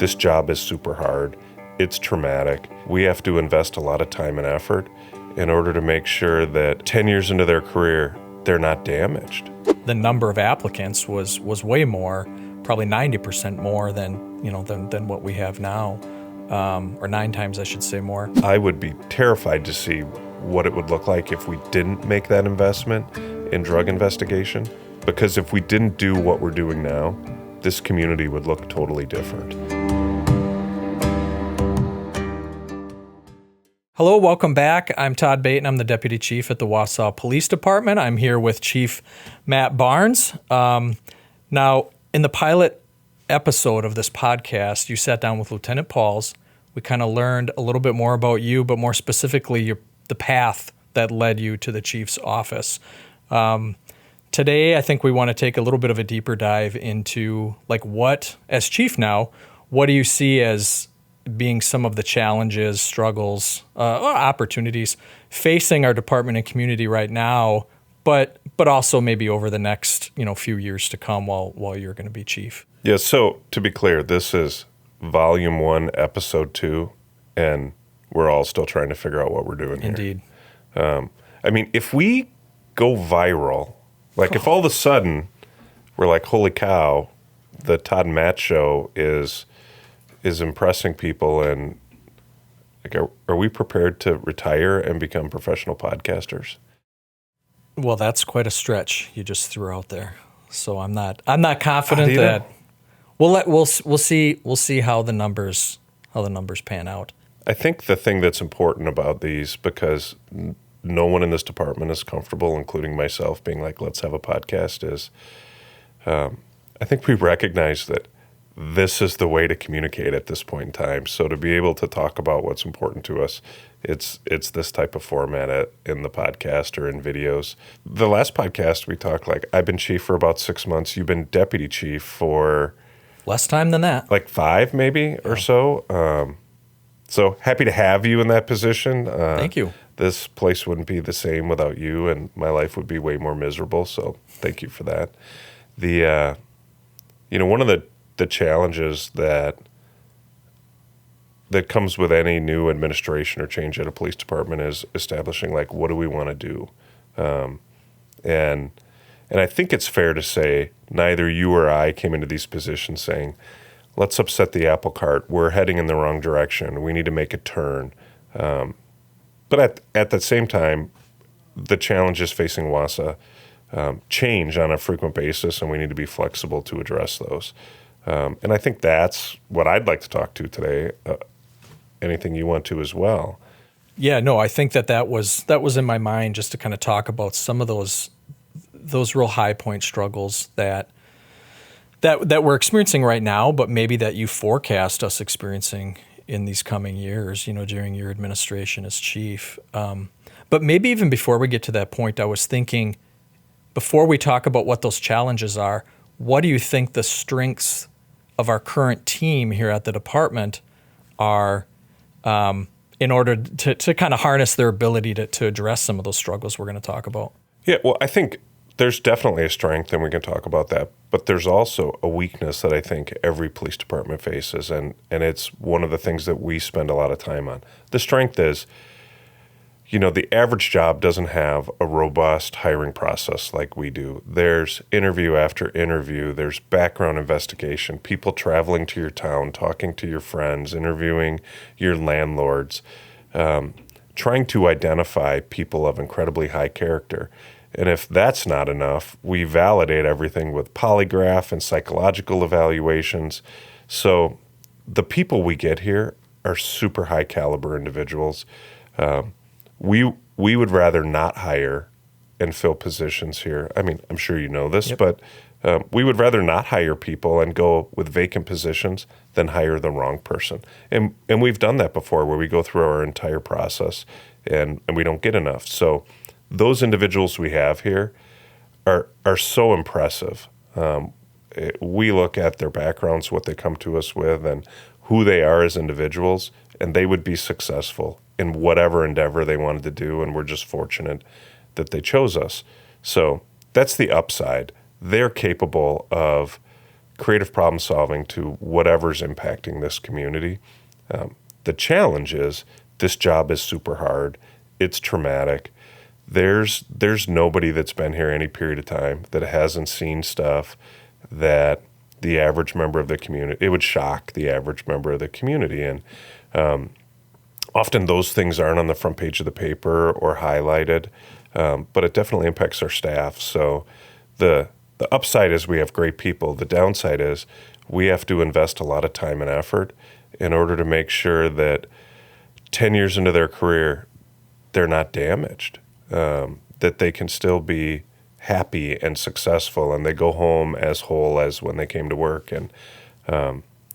this job is super hard. It's traumatic. We have to invest a lot of time and effort in order to make sure that 10 years into their career, they're not damaged. The number of applicants was way more, probably 90% more than what we have now, or 9 times, I should say, more. I would be terrified to see what it would look like if we didn't make that investment in drug investigation, because if we didn't do what we're doing now, this community would look totally different. Hello, welcome back. I'm Todd Baeten. I'm the Deputy Chief at the Wausau Police Department. I'm here with Chief Matt Barnes. Now, in the pilot episode of this podcast, you sat down with Lieutenant Pauls. We kind of learned a little bit more about you, but more specifically, the path that led you to the Chief's office. Today, I think we want to take a little bit of a deeper dive into, what, as Chief now, what do you see as being some of the challenges, struggles, opportunities facing our department and community right now, but also maybe over the next few years to come while you're going to be chief. Yeah. So to be clear, this is Volume 1, Episode 2, and we're all still trying to figure out what we're doing here. Indeed. If we go viral, if all of a sudden we're like, holy cow, the Todd and Matt show is impressing people, and are we prepared to retire and become professional podcasters? Well, that's quite a stretch you just threw out there. So I'm not confident that we'll see how the numbers pan out. I think the thing that's important about these, because no one in this department is comfortable, including myself, being like, let's have a podcast, is I think we recognize that this is the way to communicate at this point in time. So to be able to talk about what's important to us, it's this type of format in the podcast or in videos. The last podcast we talked, I've been chief for about 6 months. You've been deputy chief for less time than that, 5 maybe or so. So happy to have you in that position. Thank you. This place wouldn't be the same without you, and my life would be way more miserable. So thank you for that. One of the challenges that comes with any new administration or change at a police department is establishing what do we want to do, and I think it's fair to say neither you or I came into these positions saying, let's upset the apple cart. We're heading in the wrong direction. We need to make a turn. But at the same time, the challenges facing Wausau change on a frequent basis, and we need to be flexible to address those. And I think that's what I'd like to talk to today. Anything you want to as well? Yeah, no, I think that was in my mind, just to kind of talk about some of those real high point struggles that we're experiencing right now, but maybe that you forecast us experiencing in these coming years, during your administration as chief. But maybe even before we get to that point, I was thinking, before we talk about what those challenges are, what do you think the strengths of our current team here at the department are, in order to kind of harness their ability to address some of those struggles we're going to talk about? Yeah, well, I think there's definitely a strength, and we can talk about that. But there's also a weakness that I think every police department faces, and it's one of the things that we spend a lot of time on. The strength is, the average job doesn't have a robust hiring process like we do. There's interview after interview. There's background investigation, people traveling to your town, talking to your friends, interviewing your landlords, trying to identify people of incredibly high character. And if that's not enough, we validate everything with polygraph and psychological evaluations. So the people we get here are super high caliber individuals. We would rather not hire and fill positions here. I mean, I'm sure you know this, but we would rather not hire people and go with vacant positions than hire the wrong person. And we've done that before, where we go through our entire process and we don't get enough. So those individuals we have here are so impressive. We look at their backgrounds, what they come to us with, and who they are as individuals, and they would be successful in whatever endeavor they wanted to do, and we're just fortunate that they chose us. So that's the upside. They're capable of creative problem solving to whatever's impacting this community. The challenge is this job is super hard. It's traumatic. There's nobody that's been here any period of time that hasn't seen stuff that the average member of the community, it would shock the average member of the community. And often those things aren't on the front page of the paper or highlighted, but it definitely impacts our staff. So the upside is we have great people. The downside is we have to invest a lot of time and effort in order to make sure that 10 years into their career, they're not damaged, that they can still be happy and successful, and they go home as whole as when they came to work. And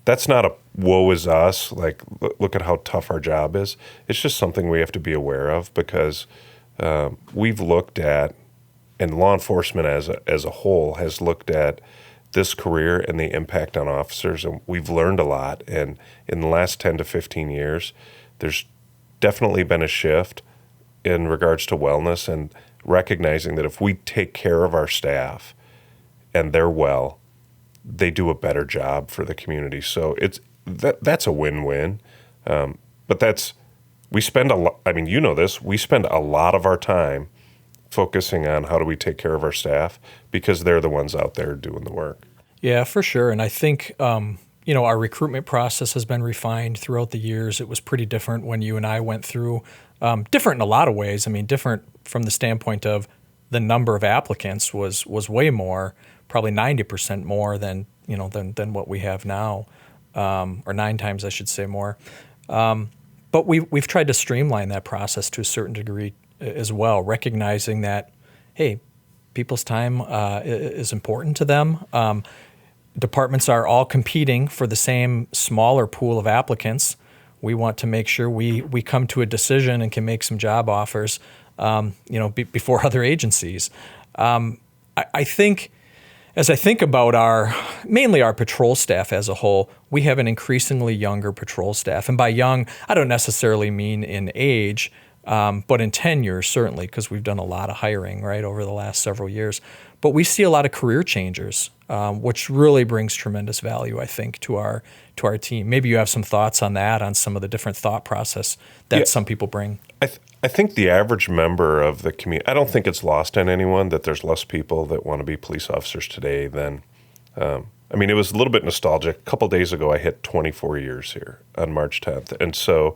that's not a woe is us, like look at how tough our job is. It's just something we have to be aware of because we've looked at, and law enforcement as a whole has looked at this career and the impact on officers, and we've learned a lot. And in the last 10 to 15 years, there's definitely been a shift in regards to wellness and recognizing that if we take care of our staff and they're well, they do a better job for the community. So that's a win-win. But we spend a lot, I mean, you know this, we spend a lot of our time focusing on how do we take care of our staff because they're the ones out there doing the work. Yeah, for sure. And I think, our recruitment process has been refined throughout the years. It was pretty different when you and I went through, different in a lot of ways. I mean, different from the standpoint of the number of applicants was way more, probably 90% more than what we have now, or 9 times, I should say, more. But we've tried to streamline that process to a certain degree as well, recognizing that, hey, people's time is important to them. Departments are all competing for the same smaller pool of applicants. We want to make sure we come to a decision and can make some job offers, before other agencies. I think, as I think about mainly our patrol staff as a whole, we have an increasingly younger patrol staff. And by young, I don't necessarily mean in age, but in tenure, certainly, because we've done a lot of hiring, right, over the last several years. But we see a lot of career changers, which really brings tremendous value, I think, to our team. Maybe you have some thoughts on that, on some of the different thought process that some people bring. I think the average member of the community, I don't think it's lost on anyone that there's less people that want to be police officers today than, it was a little bit nostalgic. A couple days ago, I hit 24 years here on March 10th. And so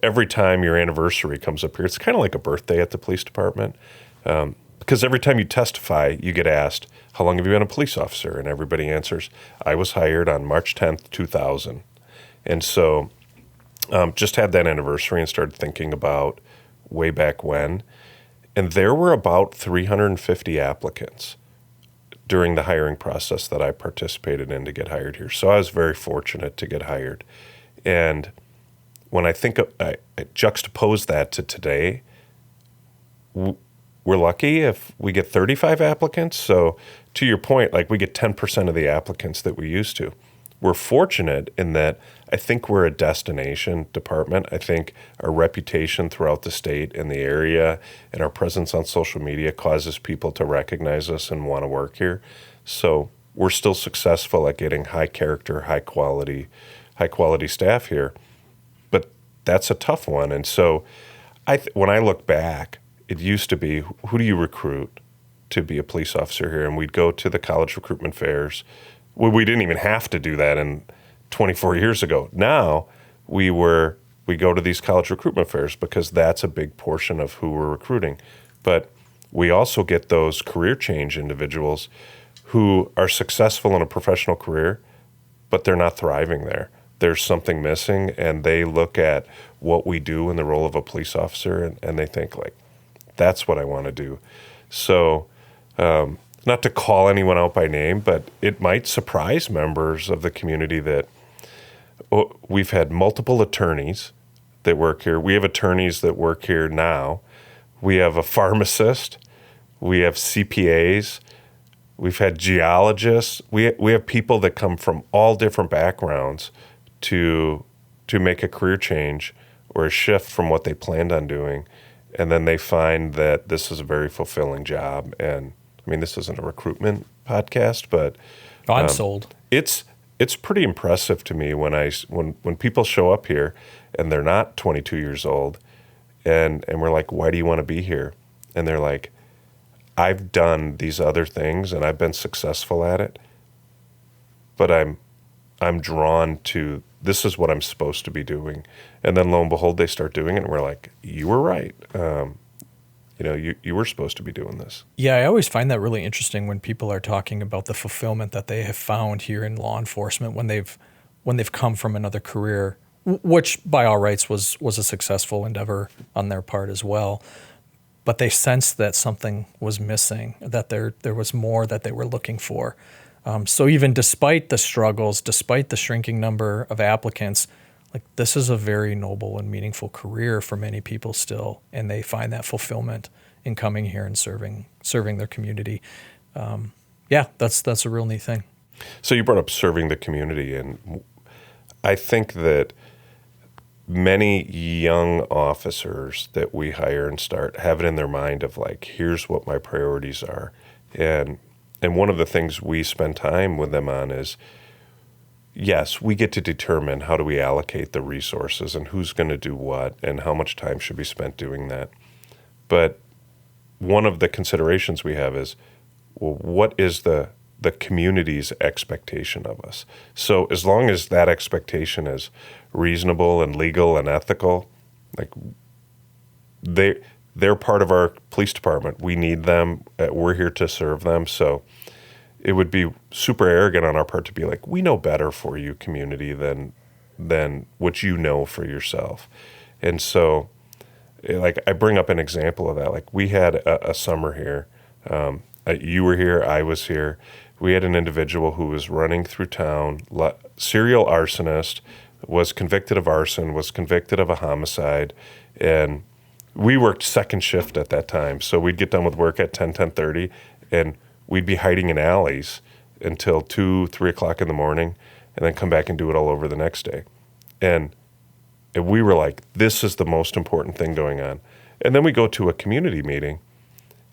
every time your anniversary comes up here, it's kind of like a birthday at the police department. Because every time you testify, you get asked, how long have you been a police officer? And everybody answers, I was hired on March 10th, 2000. And so just had that anniversary and started thinking about way back when. And there were about 350 applicants during the hiring process that I participated in to get hired here. So I was very fortunate to get hired. And when I juxtapose that to today, we're lucky if we get 35 applicants. So to your point, like we get 10% of the applicants that we used to. We're fortunate in that I think we're a destination department. I think our reputation throughout the state and the area and our presence on social media causes people to recognize us and want to work here. So we're still successful at getting high character, high quality staff here. But that's a tough one. And so when I look back, it used to be, who do you recruit to be a police officer here? And we'd go to the college recruitment fairs. Well, we didn't even have to do that in 24 years ago. Now we go to these college recruitment fairs because that's a big portion of who we're recruiting. But we also get those career change individuals who are successful in a professional career, but they're not thriving there. There's something missing, and they look at what we do in the role of a police officer, and they think, like, that's what I want to do. So not to call anyone out by name, but it might surprise members of the community that we've had multiple attorneys that work here. We have attorneys that work here now. We have a pharmacist. We have CPAs. We've had geologists. We have people that come from all different backgrounds to make a career change or a shift from what they planned on doing. And then they find that this is a very fulfilling job. And this isn't a recruitment podcast, but I'm sold. it's pretty impressive to me when people show up here and they're not 22 years old, and we're like, why do you want to be here? And they're like, I've done these other things and I've been successful at it, but I'm drawn to, this is what I'm supposed to be doing. And then lo and behold, they start doing it, and we're like, you were right. You were supposed to be doing this. Yeah, I always find that really interesting when people are talking about the fulfillment that they have found here in law enforcement when they've come from another career, which by all rights was a successful endeavor on their part as well. But they sensed that something was missing, that there was more that they were looking for. So even despite the struggles, despite the shrinking number of applicants, like this is a very noble and meaningful career for many people still, and they find that fulfillment in coming here and serving their community. That's a real neat thing. So you brought up serving the community, and I think that many young officers that we hire and start have it in their mind of like, here's what my priorities are. And one of the things we spend time with them on is, yes, we get to determine how do we allocate the resources and who's going to do what and how much time should be spent doing that. But one of the considerations we have is, well, what is the community's expectation of us? So as long as that expectation is reasonable and legal and ethical, like they're part of our police department. We need them. We're here to serve them. So it would be super arrogant on our part to be like, we know better for you, community, than what you know for yourself. And so, like, I bring up an example of that. Like, we had a summer here. You were here. I was here. We had an individual who was running through town, serial arsonist, was convicted of arson, was convicted of a homicide, and we worked second shift at that time. So we'd get done with work at 10:30, and we'd be hiding in alleys until 2, 3 o'clock in the morning, and then come back and do it all over the next day. And we were like, this is the most important thing going on. And then we go to a community meeting,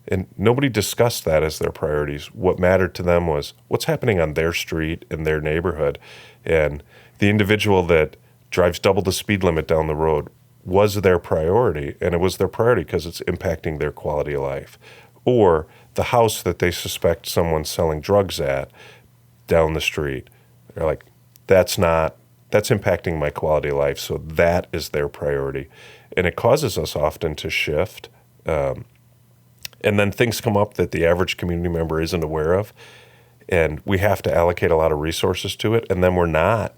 and nobody discussed that as their priorities. What mattered to them was what's happening on their street, in their neighborhood. And the individual that drives double the speed limit down the road was their priority, and it was their priority because it's impacting their quality of life. Or the house that they suspect someone's selling drugs at down the street. They're like, that's impacting my quality of life, so that is their priority. And it causes us often to shift. And then things come up that the average community member isn't aware of, and we have to allocate a lot of resources to it, and then we're not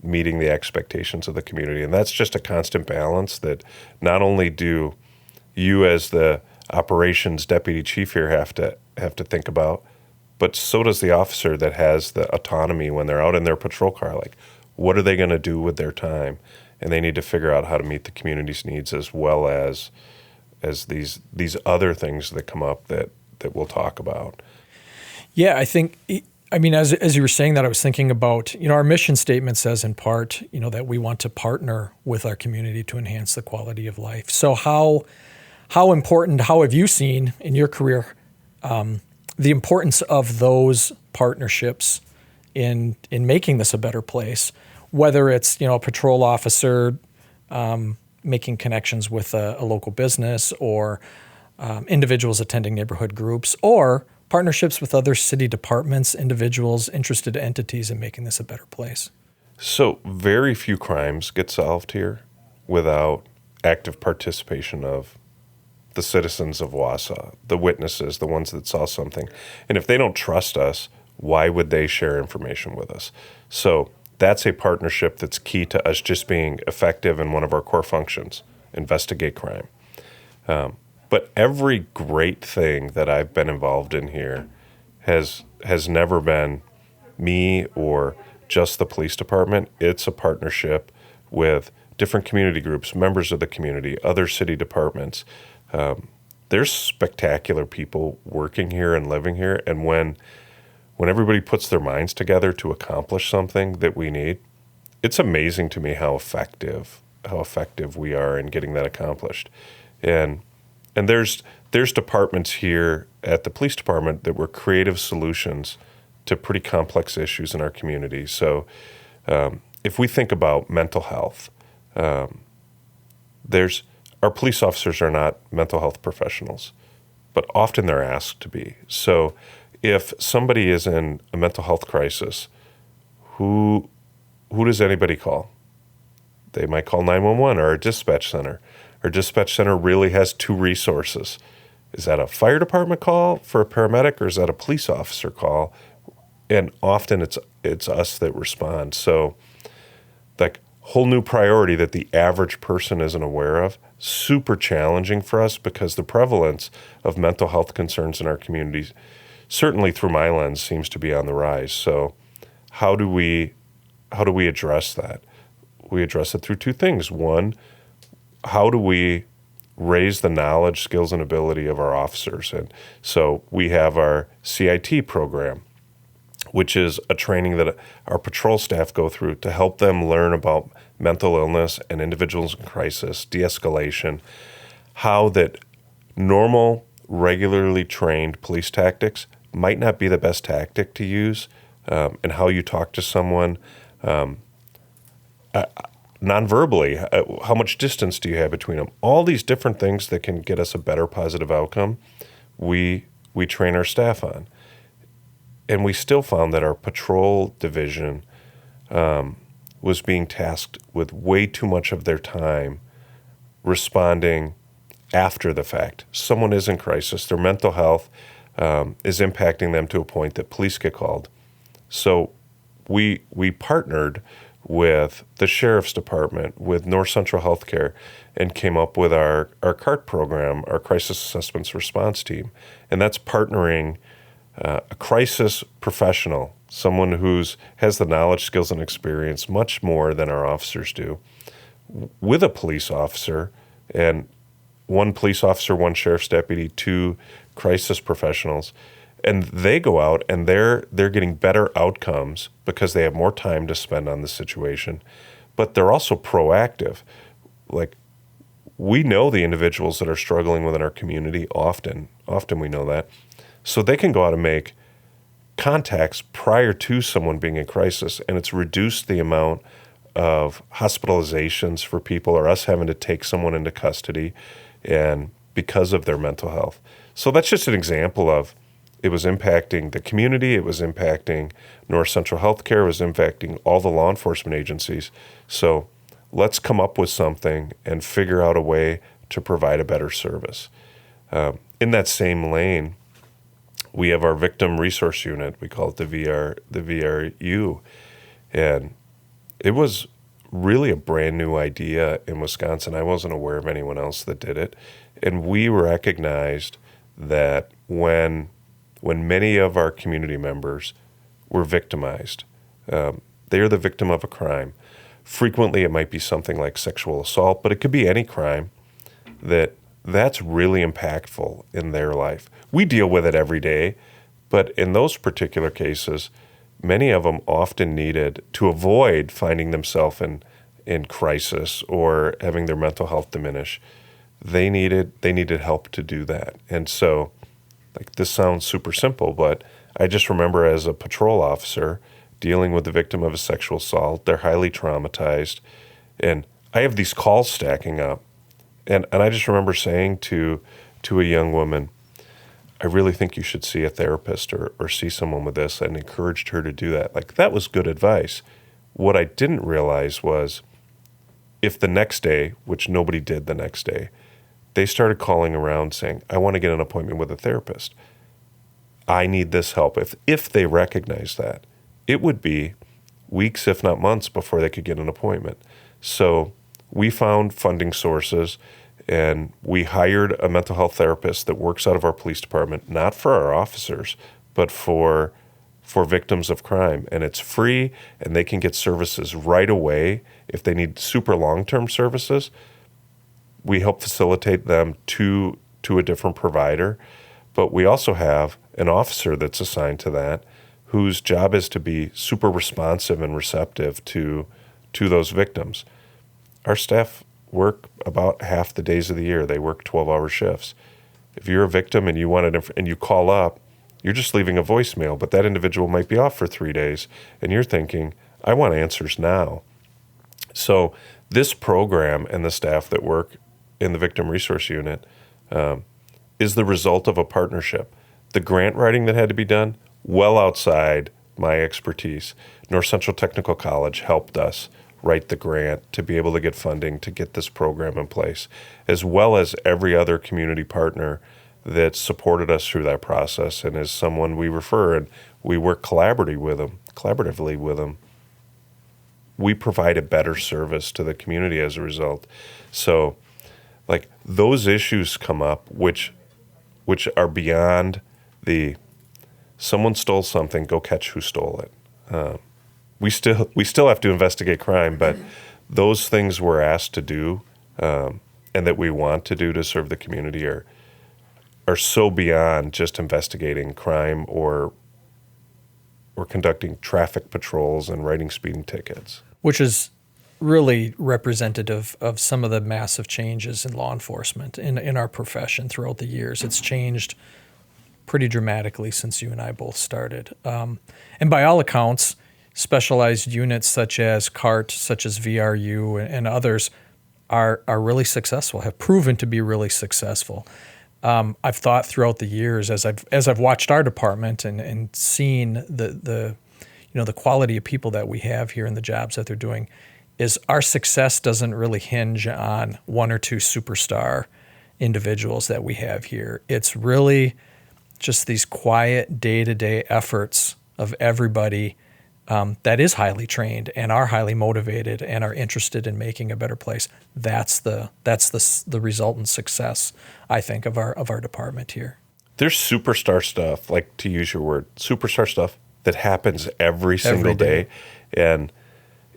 meeting the expectations of the community. And that's just a constant balance that not only do you as the operations deputy chief here have to think about, but so does the officer that has the autonomy when they're out in their patrol car. Like, what are they going to do with their time? And they need to figure out how to meet the community's needs as well as these other things that come up that we'll talk about. Yeah, I think, I mean, as you were saying that, I was thinking about, our mission statement says in part, that we want to partner with our community to enhance the quality of life. So how important, how have you seen in your career the importance of those partnerships in making this a better place, whether it's, a patrol officer making connections with a local business, or individuals attending neighborhood groups, or partnerships with other city departments, individuals, interested entities in making this a better place? So very few crimes get solved here without active participation of the citizens of Wausau, the witnesses, the ones that saw something. And if they don't trust us, why would they share information with us? So that's a partnership that's key to us just being effective in one of our core functions, investigate crime. But every great thing that I've been involved in here has never been me or just the police department. It's a partnership with different community groups, members of the community, other city departments. There's spectacular people working here and living here, and when everybody puts their minds together to accomplish something that we need, it's amazing to me how effective we are in getting that accomplished. And there's departments here at the police department that were creative solutions to pretty complex issues in our community. So if we think about mental health, our police officers are not mental health professionals, but often they're asked to be. So if somebody is in a mental health crisis, who does anybody call? They might call 911 or a dispatch center. Our dispatch center really has two resources. Is that a fire department call for a paramedic, or is that a police officer call? And often it's us that respond. So like whole new priority that the average person isn't aware of, super challenging for us because the prevalence of mental health concerns in our communities, certainly through my lens, seems to be on the rise. So how do we address that? We address it through two things. One, how do we raise the knowledge, skills, and ability of our officers? And so we have our CIT program, which is a training that our patrol staff go through to help them learn about mental illness and individuals in crisis, de-escalation, how that normal, regularly trained police tactics might not be the best tactic to use, and how you talk to someone non-verbally, how much distance do you have between them? All these different things that can get us a better positive outcome, we train our staff on. And we still found that our patrol division was being tasked with way too much of their time responding after the fact. Someone is in crisis. Their mental health is impacting them to a point that police get called. So we partnered with the Sheriff's Department, with North Central Healthcare, and came up with our CART program, our Crisis Assessments Response Team. And that's partnering a crisis professional, someone who has the knowledge, skills, and experience much more than our officers do, with a police officer, and one police officer, one sheriff's deputy, two crisis professionals. And they go out and they're getting better outcomes because they have more time to spend on the situation, but they're also proactive. Like, we know the individuals that are struggling within our community often we know that. So they can go out and make contacts prior to someone being in crisis, and it's reduced the amount of hospitalizations for people or us having to take someone into custody and because of their mental health. So that's just an example of it was impacting the community, it was impacting North Central Healthcare, it was impacting all the law enforcement agencies. So let's come up with something and figure out a way to provide a better service. In that same lane, we have our victim resource unit. We call it the VRU. And it was really a brand new idea in Wisconsin. I wasn't aware of anyone else that did it. And we recognized that when many of our community members were victimized, they are the victim of a crime. Frequently, it might be something like sexual assault, but it could be any crime that's really impactful in their life. We deal with it every day, but in those particular cases, many of them often needed to avoid finding themselves in crisis or having their mental health diminish. They needed help to do that. And so, like, this sounds super simple, but I just remember as a patrol officer dealing with the victim of a sexual assault, they're highly traumatized, and I have these calls stacking up. And I just remember saying to a young woman, I really think you should see a therapist or see someone with this, and encouraged her to do that. Like, that was good advice. What I didn't realize was if the next day, which nobody did the next day, they started calling around saying, I want to get an appointment with a therapist. I need this help. If they recognize that, it would be weeks, if not months, before they could get an appointment. So we found funding sources, and we hired a mental health therapist that works out of our police department, not for our officers, but for victims of crime. And it's free, and they can get services right away. If they need super long-term services, we help facilitate them to a different provider. But we also have an officer that's assigned to that, whose job is to be super responsive and receptive to those victims. Our staff work about half the days of the year. They work 12-hour shifts. If you're a victim and you call up, You're just leaving a voicemail, but that individual might be off for 3 days, and you're thinking, I want answers now. So this program and the staff that work in the Victim Resource Unit is the result of a partnership. The grant writing that had to be done, well outside my expertise. North Central Technical College helped us write the grant to be able to get funding to get this program in place, as well as every other community partner that supported us through that process and is someone we refer, and we work collaboratively with them. We provide a better service to the community as a result. So, like, those issues come up, which are beyond the someone stole something, go catch who stole it. We still have to investigate crime, but those things we're asked to do and that we want to do to serve the community are so beyond just investigating crime or conducting traffic patrols and writing speeding tickets. Which is really representative of some of the massive changes in law enforcement in our profession throughout the years. It's changed pretty dramatically since you and I both started. And by all accounts, specialized units such as CART, such as VRU, and others are really successful, have proven to be really successful. I've thought throughout the years as I've watched our department and seen the quality of people that we have here and the jobs that they're doing, is our success doesn't really hinge on one or two superstar individuals that we have here. It's really just these quiet day-to-day efforts of everybody that is highly trained and are highly motivated and are interested in making a better place. That's the resultant success, I think, of our department here. There's superstar stuff, like, to use your word, superstar stuff that happens every single day. And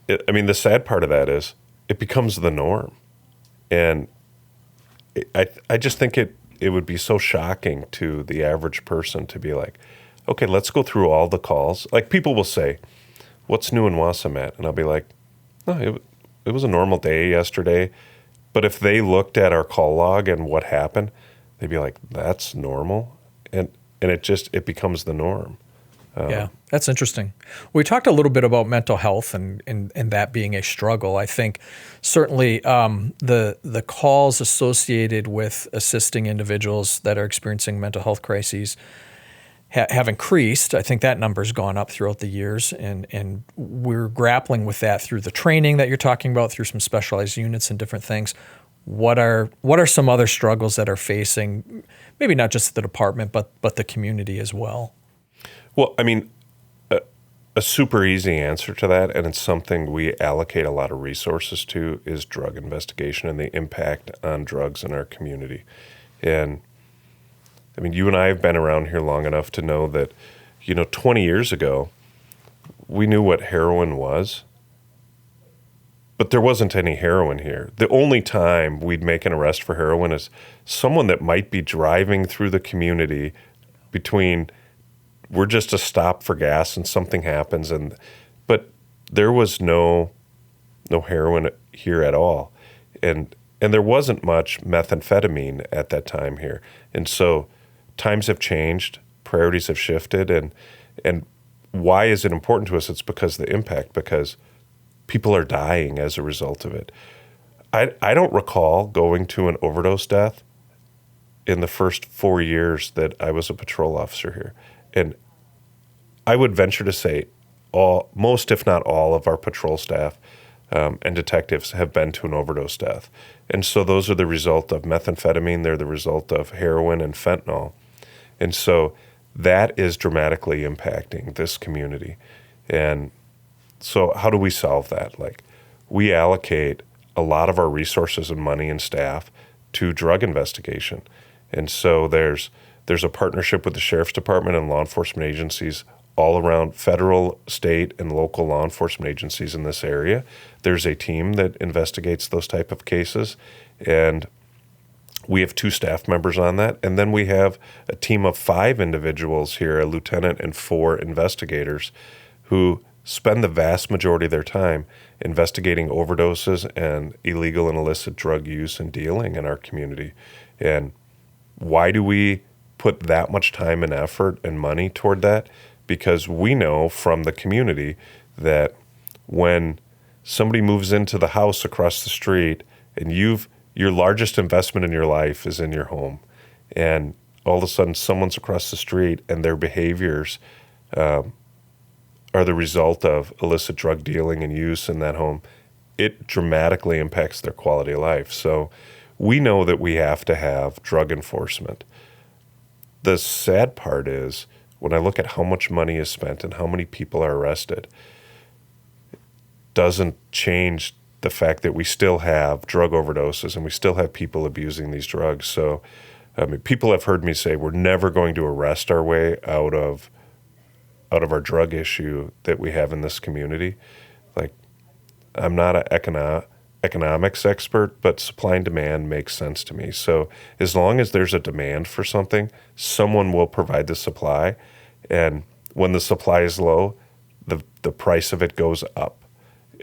the sad part of that is it becomes the norm. And I just think it would be so shocking to the average person to be like, okay, let's go through all the calls. Like, people will say, what's new in Wausau, Matt? And I'll be like, no, it was a normal day yesterday. But if they looked at our call log and what happened, they'd be like, that's normal. And it becomes the norm. Yeah, that's interesting. We talked a little bit about mental health and that being a struggle. I think certainly the calls associated with assisting individuals that are experiencing mental health crises have increased. I think that number's gone up throughout the years, and we're grappling with that through the training that you're talking about, through some specialized units and different things. What are some other struggles that are facing, maybe not just the department, but the community as well? Well, a super easy answer to that, and it's something we allocate a lot of resources to, is drug investigation and the impact on drugs in our community. And you and I have been around here long enough to know that, 20 years ago, we knew what heroin was, but there wasn't any heroin here. The only time we'd make an arrest for heroin is someone that might be driving through the community between, we're just a stop for gas and something happens, but there was no heroin here at all. And there wasn't much methamphetamine at that time here. And so times have changed, priorities have shifted, and why is it important to us? It's because of the impact, because people are dying as a result of it. I don't recall going to an overdose death in the first 4 years that I was a patrol officer here. And I would venture to say most, if not all, of our patrol staff and detectives have been to an overdose death. And so those are the result of methamphetamine. They're the result of heroin and fentanyl. And so that is dramatically impacting this community. And so how do we solve that? Like, we allocate a lot of our resources and money and staff to drug investigation. And so there's a partnership with the Sheriff's Department and law enforcement agencies all around, federal, state, and local law enforcement agencies in this area. There's a team that investigates those type of cases, and we have 2 staff members on that. And then we have a team of 5 individuals here, a lieutenant and 4 investigators, who spend the vast majority of their time investigating overdoses and illegal and illicit drug use and dealing in our community. And why do we put that much time and effort and money toward that, because we know from the community that when somebody moves into the house across the street and your largest investment in your life is in your home, and all of a sudden someone's across the street and their behaviors are the result of illicit drug dealing and use in that home, it dramatically impacts their quality of life. So we know that we have to have drug enforcement. The sad part is when I look at how much money is spent and how many people are arrested, it doesn't change the fact that we still have drug overdoses and we still have people abusing these drugs. So people have heard me say we're never going to arrest our way out of our drug issue that we have in this community. Like, I'm not an economics expert, but supply and demand makes sense to me. So as long as there's a demand for something, someone will provide the supply. And when the supply is low, the price of it goes up.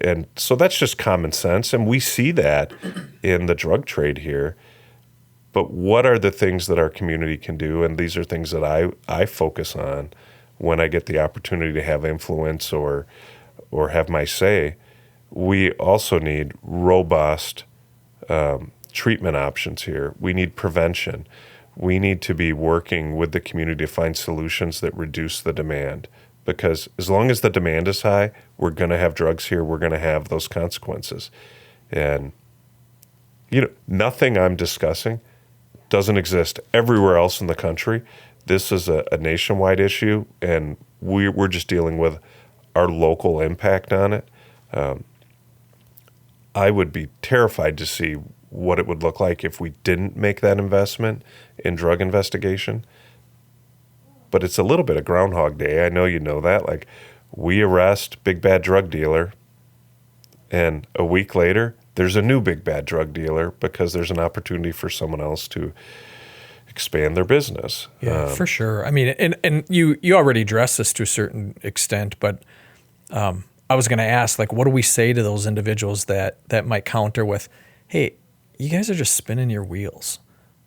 And so that's just common sense. And we see that in the drug trade here. But what are the things that our community can do? And these are things that I focus on when I get the opportunity to have influence or have my say. We also need robust treatment options here. We need prevention. We need to be working with the community to find solutions that reduce the demand. Because as long as the demand is high, we're going to have drugs here. We're going to have those consequences. And, nothing I'm discussing doesn't exist everywhere else in the country. This is a nationwide issue, and we're just dealing with our local impact on it. I would be terrified to see what it would look like if we didn't make that investment in drug investigation. But it's a little bit of Groundhog Day. I know you know that. Like, we arrest big bad drug dealer, and a week later, there's a new big bad drug dealer because there's an opportunity for someone else to expand their business. Yeah, for sure. I mean, and you already addressed this to a certain extent, but I was going to ask, like, what do we say to those individuals that might counter with, hey, you guys are just spinning your wheels.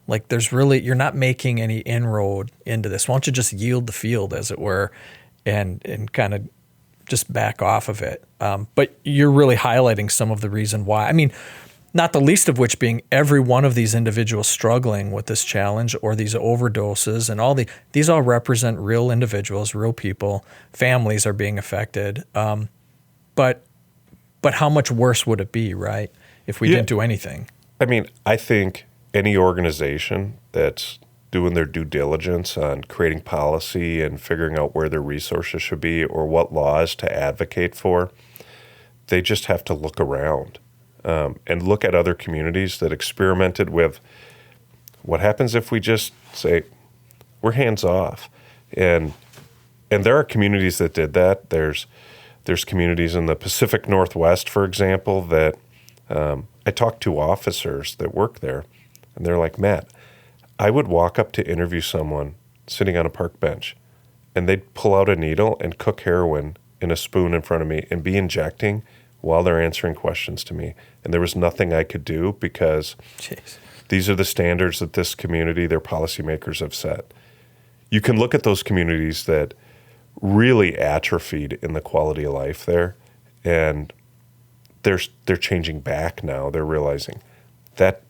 Like, you're not making any inroad into this. Why don't you just yield the field, as it were, and kind of just back off of it. But you're really highlighting some of the reason why. I mean, not the least of which being every one of these individuals struggling with this challenge or these overdoses and these all represent real individuals, real people. Families are being affected. But how much worse would it be, right, if we didn't do anything? I mean, I think any organization that's doing their due diligence on creating policy and figuring out where their resources should be or what laws to advocate for, they just have to look around and look at other communities that experimented with what happens if we just say, we're hands off. And there are communities that did that. There's communities in the Pacific Northwest, for example, that I talked to officers that work there, and they're like, Matt, I would walk up to interview someone sitting on a park bench, and they'd pull out a needle and cook heroin in a spoon in front of me and be injecting while they're answering questions to me. And there was nothing I could do because these are the standards that this community, their policymakers have set. You can look at those communities that really atrophied in the quality of life there, and they're changing back now. They're realizing that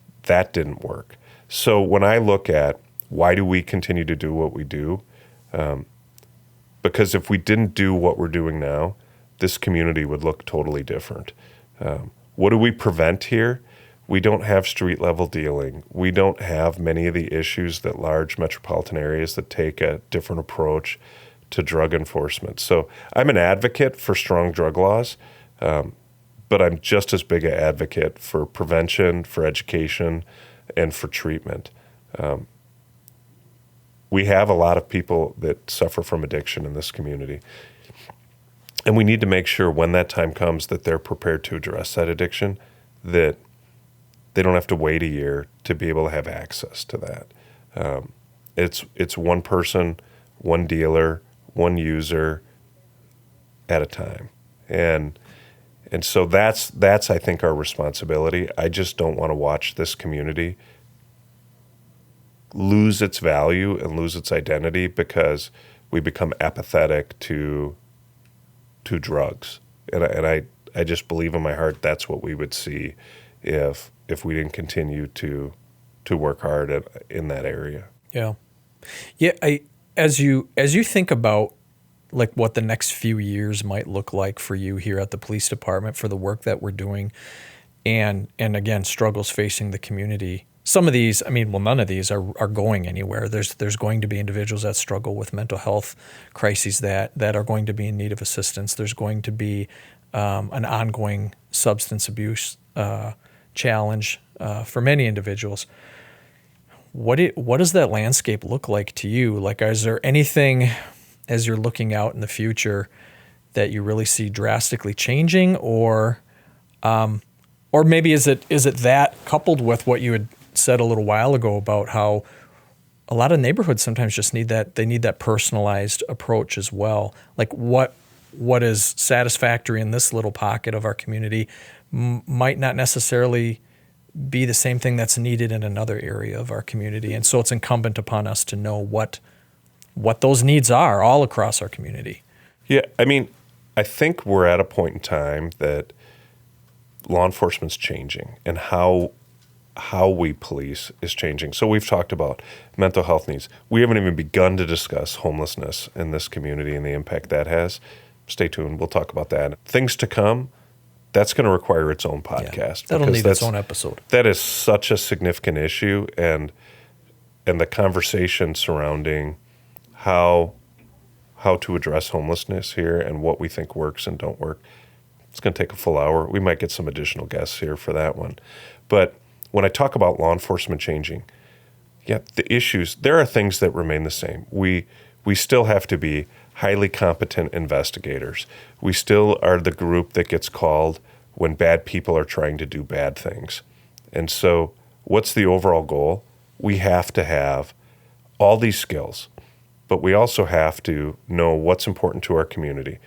didn't work. So when I look at why do we continue to do what we do, because if we didn't do what we're doing now, this community would look totally different. What do we prevent here? We don't have street-level dealing. We don't have many of the issues that large metropolitan areas that take a different approach to drug enforcement. So I'm an advocate for strong drug laws, but I'm just as big an advocate for prevention, for education, and for treatment. We have a lot of people that suffer from addiction in this community. And we need to make sure when that time comes that they're prepared to address that addiction, that they don't have to wait a year to be able to have access to that. It's one person, one dealer, one user at a time. And so that's I think our responsibility. I just don't want to watch this community lose its value and lose its identity because we become apathetic to drugs. And I just believe in my heart that's what we would see if we didn't continue to work hard in that area. Yeah. Yeah. As you think about like what the next few years might look like for you here at the police department for the work that we're doing, and again, struggles facing the community. Some of these, none of these are going anywhere. There's going to be individuals that struggle with mental health crises that are going to be in need of assistance. There's going to be an ongoing substance abuse challenge for many individuals. What does that landscape look like to you? Like, is there anything as you're looking out in the future that you really see drastically changing, or maybe is it that coupled with what you had said a little while ago about how a lot of neighborhoods sometimes just need that personalized approach as well? Like what is satisfactory in this little pocket of our community might not necessarily be the same thing that's needed in another area of our community. And so it's incumbent upon us to know what those needs are all across our community. Yeah, I think we're at a point in time that law enforcement's changing and how we police is changing. So we've talked about mental health needs. We haven't even begun to discuss homelessness in this community and the impact that has. Stay tuned. We'll talk about that. Things to come, that's going to require its own podcast. Yeah, that'll need its own episode. That is such a significant issue, and the conversation surrounding how to address homelessness here and what we think works and don't work. It's going to take a full hour. We might get some additional guests here for that one. But when I talk about law enforcement changing, the issues, there are things that remain the same. We still have to be highly competent investigators. We still are the group that gets called when bad people are trying to do bad things. And so what's the overall goal? We have to have all these skills, but we also have to know what's important to our community.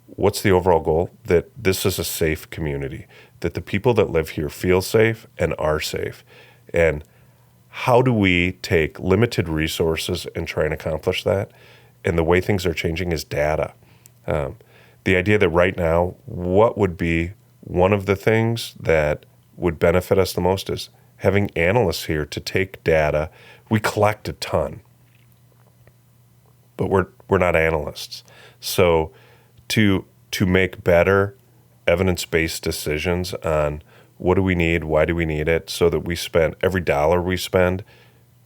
What's the overall goal? That this is a safe community, that the people that live here feel safe and are safe. And how do we take limited resources and try and accomplish that? And the way things are changing is data. The idea that right now, what would be one of the things that would benefit us the most is having analysts here to take data. We collect a ton, but we're not analysts. So to make better evidence-based decisions on what do we need, why do we need it, so that we spend every dollar we spend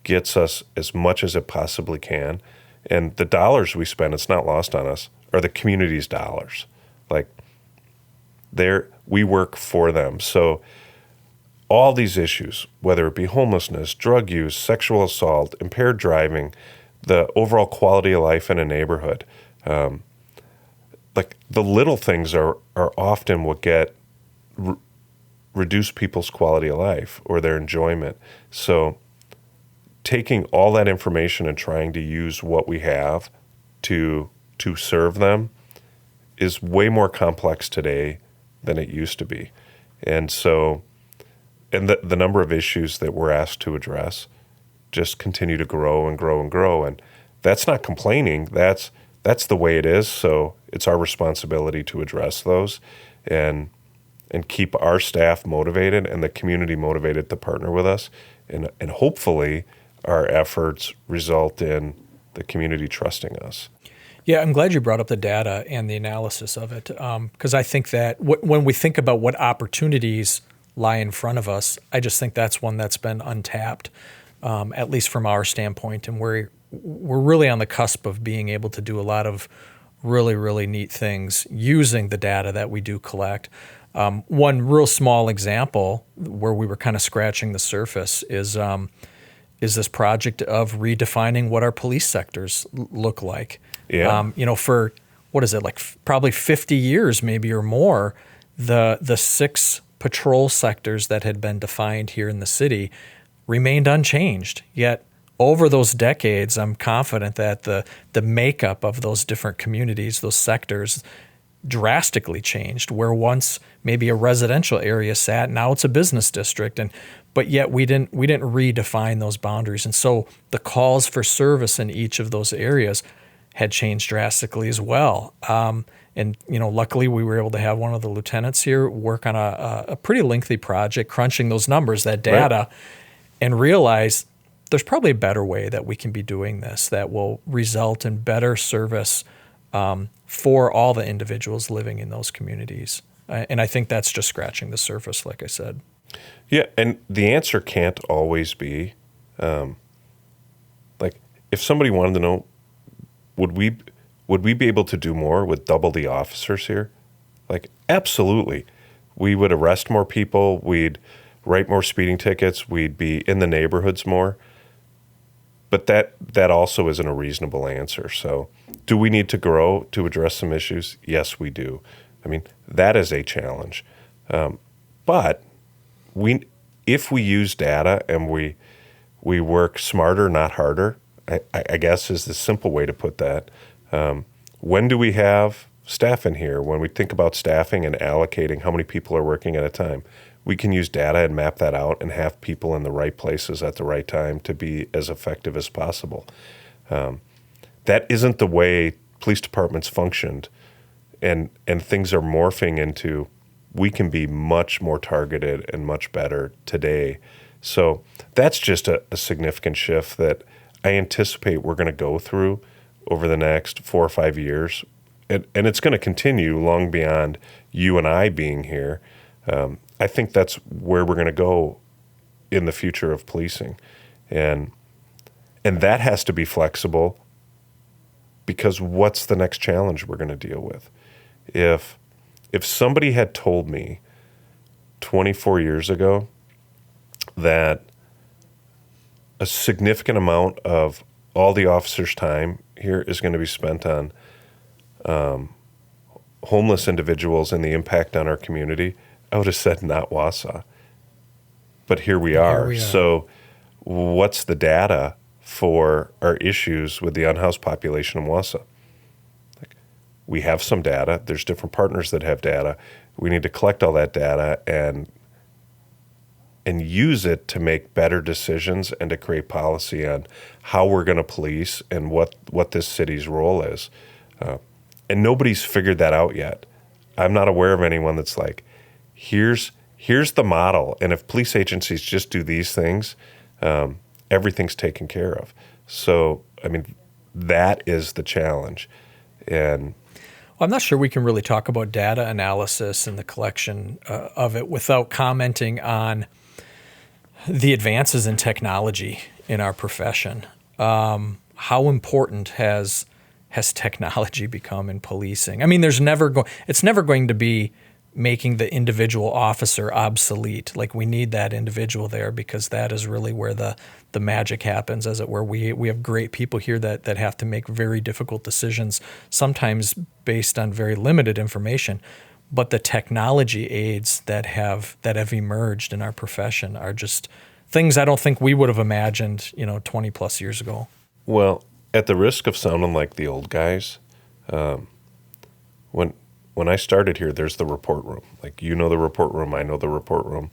gets us as much as it possibly can. And the dollars we spend, it's not lost on us, are the community's dollars. Like, we work for them. So all these issues, whether it be homelessness, drug use, sexual assault, impaired driving, the overall quality of life in a neighborhood, like the little things are often what get reduce people's quality of life or their enjoyment. So taking all that information and trying to use what we have to serve them is way more complex today than it used to be. And so, and the number of issues that we're asked to address just continue to grow and grow and grow. And that's not complaining. That's the way it is. So it's our responsibility to address those and keep our staff motivated and the community motivated to partner with us. And hopefully our efforts result in the community trusting us. Yeah, I'm glad you brought up the data and the analysis of it, because I think that when we think about what opportunities lie in front of us, I just think that's one that's been untapped, at least from our standpoint, and we're really on the cusp of being able to do a lot of really, really neat things using the data that we do collect. One real small example where we were kind of scratching the surface is this project of redefining what our police sectors look like. Yeah. For what is it, like probably 50 years maybe or more, the 6 patrol sectors that had been defined here in the city remained unchanged. Yet over those decades, I'm confident that the makeup of those different communities, those sectors, drastically changed, where once maybe a residential area sat, now it's a business district, but yet we didn't redefine those boundaries. And so the calls for service in each of those areas had changed drastically as well. And luckily we were able to have one of the lieutenants here work on a pretty lengthy project, crunching those numbers, that data, right, and realize there's probably a better way that we can be doing this that will result in better service for all the individuals living in those communities. And I think that's just scratching the surface, like I said. Yeah, and the answer can't always be, like, if somebody wanted to know, would we be able to do more with double the officers here? Like, absolutely. We would arrest more people. We'd write more speeding tickets. We'd be in the neighborhoods more. But that also isn't a reasonable answer. So do we need to grow to address some issues? Yes, we do. I mean, that is a challenge. But if we use data and we work smarter, not harder, I guess is the simple way to put that. When do we have staff in here? When we think about staffing and allocating how many people are working at a time, we can use data and map that out and have people in the right places at the right time to be as effective as possible. That isn't the way police departments functioned, and things are morphing into, we can be much more targeted and much better today. So that's just a significant shift that I anticipate we're going to go through over the next 4 or 5 years. And it's going to continue long beyond you and I being here. I think that's where we're going to go in the future of policing. And that has to be flexible, because what's the next challenge we're going to deal with? If somebody had told me 24 years ago that a significant amount of all the officers' time here is going to be spent on homeless individuals and the impact on our community, I would have said not Wausau. But here we are. So what's the data for our issues with the unhoused population in Wausau? Like, we have some data. There's different partners that have data. We need to collect all that data and use it to make better decisions and to create policy on how we're going to police and what this city's role is. And nobody's figured that out yet. I'm not aware of anyone that's like, here's the model, and if police agencies just do these things, everything's taken care of. So, I mean, that is the challenge. And well, I'm not sure we can really talk about data analysis and the collection of it without commenting on the advances in technology in our profession. How important has technology become in policing? I mean, it's never going to be making the individual officer obsolete. Like, we need that individual there, because that is really where the magic happens, as it were. We have great people here that have to make very difficult decisions, sometimes based on very limited information. But the technology aids that have emerged in our profession are just things I don't think we would have imagined, 20 plus years ago. Well, at the risk of sounding like the old guys, when I started here, there's the report room. Like, the report room, I know the report room.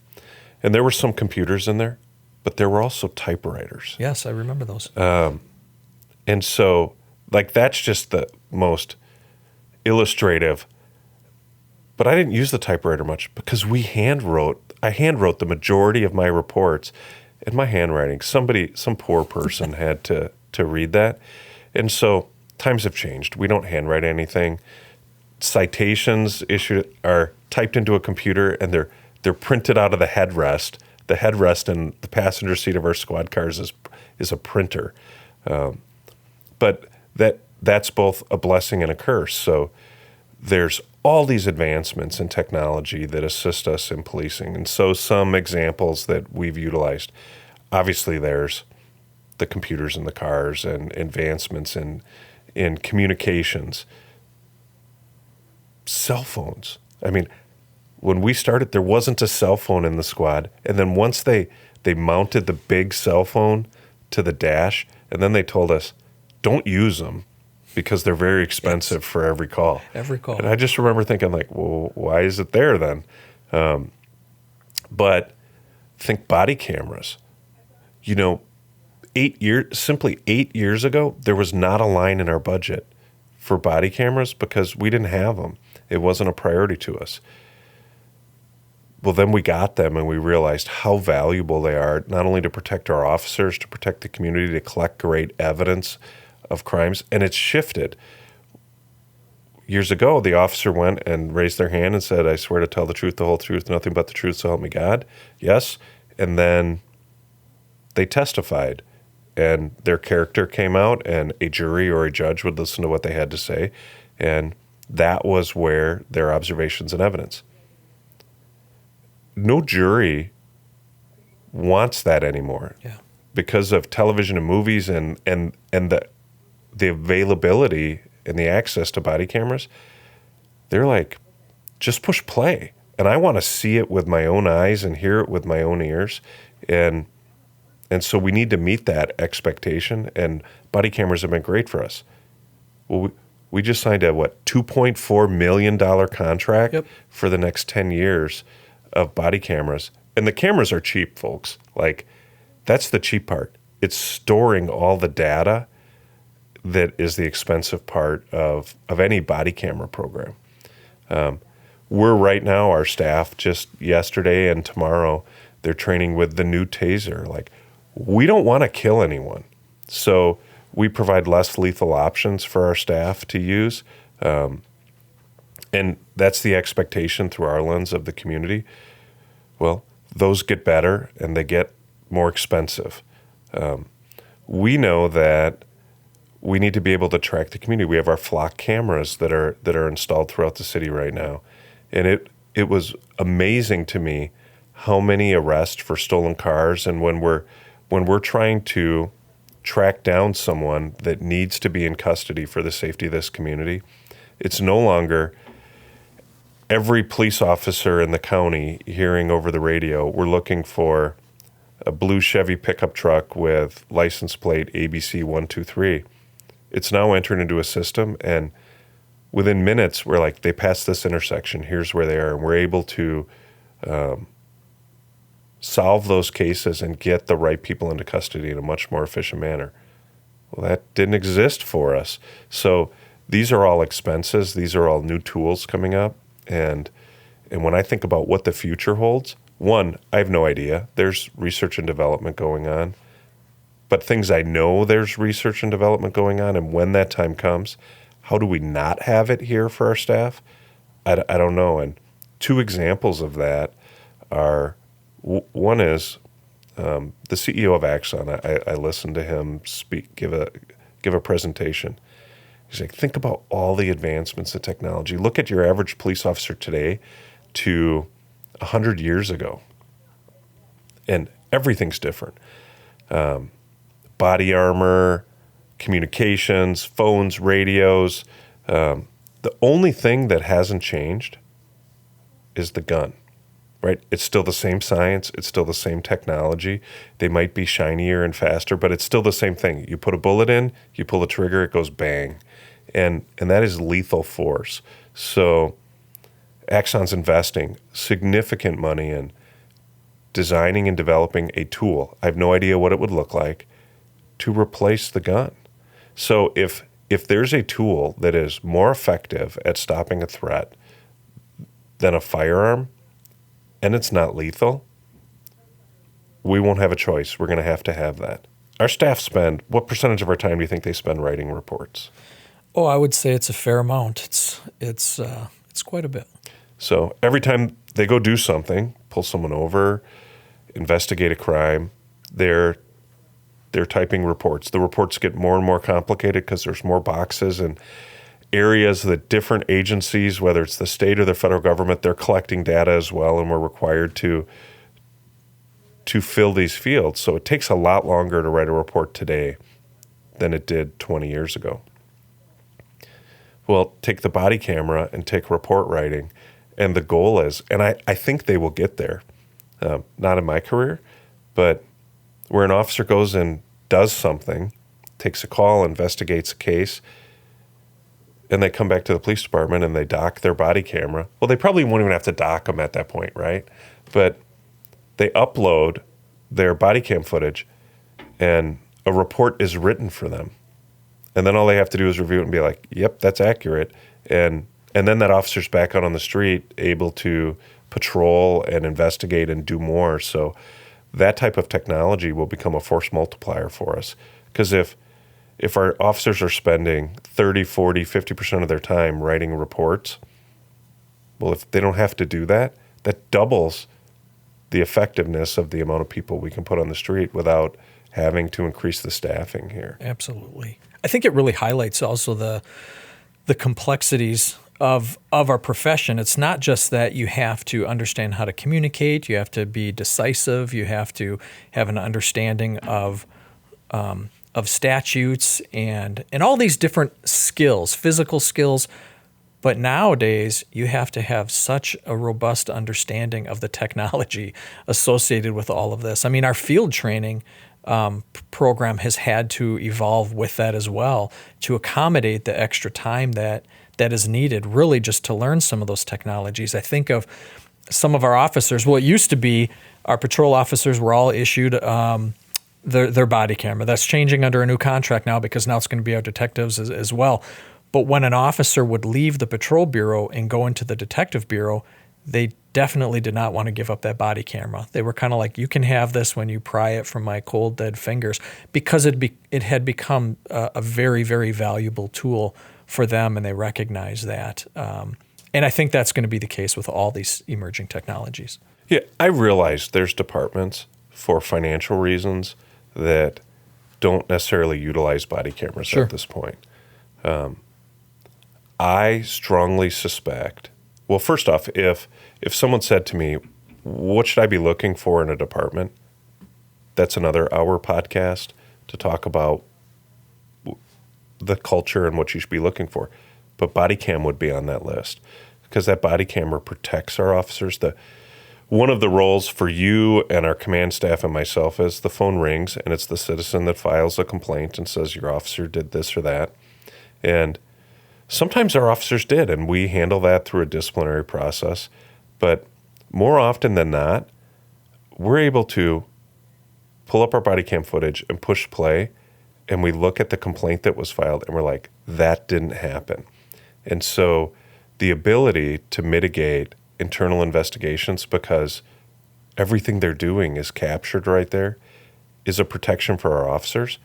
And there were some computers in there, but there were also typewriters. Yes, I remember those. And so, like, that's just the most illustrative. But I didn't use the typewriter much because I hand wrote the majority of my reports in my handwriting. Some poor person had to read that. And so times have changed. We don't handwrite anything. Citations issued are typed into a computer, and they're printed out of the headrest. The headrest in the passenger seat of our squad cars is a printer. But that's both a blessing and a curse. So there's all these advancements in technology that assist us in policing. And so some examples that we've utilized, obviously there's the computers in the cars and advancements in communications. Cell phones. I mean, when we started, there wasn't a cell phone in the squad. And then once they mounted the big cell phone to the dash, and then they told us, don't use them. because they're very expensive for every call. Every call. And I just remember thinking like, well, why is it there then? But think body cameras. 8 years ago, there was not a line in our budget for body cameras because we didn't have them. It wasn't a priority to us. Well, then we got them and we realized how valuable they are, not only to protect our officers, to protect the community, to collect great evidence of crimes. And it's shifted. Years ago, the officer went and raised their hand and said, I swear to tell the truth, the whole truth, nothing but the truth, so help me God. Yes. And then they testified and their character came out and a jury or a judge would listen to what they had to say. And that was where their observations and evidence. No jury wants that anymore. Yeah. Because of television and movies and the availability and the access to body cameras. They're like, just push play. And I want to see it with my own eyes and hear it with my own ears. And so we need to meet that expectation. And body cameras have been great for us. Well, we just signed a, $2.4 million contract for the next 10 years of body cameras. And the cameras are cheap, folks. Like, that's the cheap part. It's storing all the data that is the expensive part of any body camera program. We're right now, our staff, just yesterday and tomorrow, they're training with the new taser. Like, we don't want to kill anyone. So we provide less lethal options for our staff to use. And that's the expectation through our lens of the community. Well, those get better and they get more expensive. We know that we need to be able to track the community. We have our flock cameras that are installed throughout the city right now. And it was amazing to me how many arrests for stolen cars, and when we're trying to track down someone that needs to be in custody for the safety of this community, it's no longer every police officer in the county hearing over the radio, we're looking for a blue Chevy pickup truck with license plate ABC 123. It's now entered into a system, and within minutes, we're like, they passed this intersection, here's where they are, and we're able to solve those cases and get the right people into custody in a much more efficient manner. Well, that didn't exist for us. So these are all expenses. These are all new tools coming up. And when I think about what the future holds, one, I have no idea. There's research and development going on. But things I know there's research and development going on, and when that time comes, how do we not have it here for our staff? I don't know. And two examples of that are, one is the CEO of Axon. I listened to him speak, give a presentation. He's like, think about all the advancements in technology. Look at your average police officer today to 100 years ago. And everything's different. Body armor, communications, phones, radios. The only thing that hasn't changed is the gun, right? It's still the same science. It's still the same technology. They might be shinier and faster, but it's still the same thing. You put a bullet in, you pull the trigger, it goes bang. And that is lethal force. So Axon's investing significant money in designing and developing a tool. I have no idea what it would look like to replace the gun. So if there's a tool that is more effective at stopping a threat than a firearm, and it's not lethal, we won't have a choice. We're going to have that. Our staff what percentage of our time do you think they spend writing reports? Oh, I would say it's a fair amount. It's quite a bit. So every time they go do something, pull someone over, investigate a crime, they're typing reports. The reports get more and more complicated because there's more boxes and areas that different agencies, whether it's the state or the federal government, they're collecting data as well, and we're required to fill these fields. So it takes a lot longer to write a report today than it did 20 years ago. Well, take the body camera and take report writing, and the goal is, and I think they will get there, not in my career, but where an officer goes and does something, takes a call, investigates a case, and they come back to the police department and they dock their body camera. Well, they probably won't even have to dock them at that point, right? But they upload their body cam footage and a report is written for them. And then all they have to do is review it and be like, yep, that's accurate. And then that officer's back out on the street able to patrol and investigate and do more. So that type of technology will become a force multiplier for us. Because if our officers are spending 30, 40, 50% of their time writing reports, well, if they don't have to do that, that doubles the effectiveness of the amount of people we can put on the street without having to increase the staffing here. Absolutely. I think it really highlights also the complexities of our profession. It's not just that you have to understand how to communicate, you have to be decisive, you have to have an understanding of statutes and all these different skills, physical skills. But nowadays, you have to have such a robust understanding of the technology associated with all of this. I mean, our field training program has had to evolve with that as well to accommodate the extra time that is needed really just to learn some of those technologies. I think of some of our officers. Well, it used to be our patrol officers were all issued their body camera. That's changing under a new contract now because now it's going to be our detectives as well. But when an officer would leave the patrol bureau and go into the detective bureau, they definitely did not want to give up that body camera. They were kind of like, you can have this when you pry it from my cold, dead fingers, because it had become a very, very valuable tool for them, and they recognize that. And I think that's going to be the case with all these emerging technologies. Yeah, I realize there's departments for financial reasons that don't necessarily utilize body cameras Sure. at this point. I strongly suspect, well, first off, if someone said to me, what should I be looking for in a department? That's another hour podcast to talk about the culture and what you should be looking for. But body cam would be on that list because that body camera protects our officers. One of the roles for you and our command staff and myself is the phone rings and it's the citizen that files a complaint and says your officer did this or that. And sometimes our officers did, and we handle that through a disciplinary process. But more often than not, we're able to pull up our body cam footage and push play, and we look at the complaint that was filed, and we're like, that didn't happen. And so the ability to mitigate internal investigations because everything they're doing is captured right there is a protection for our officers.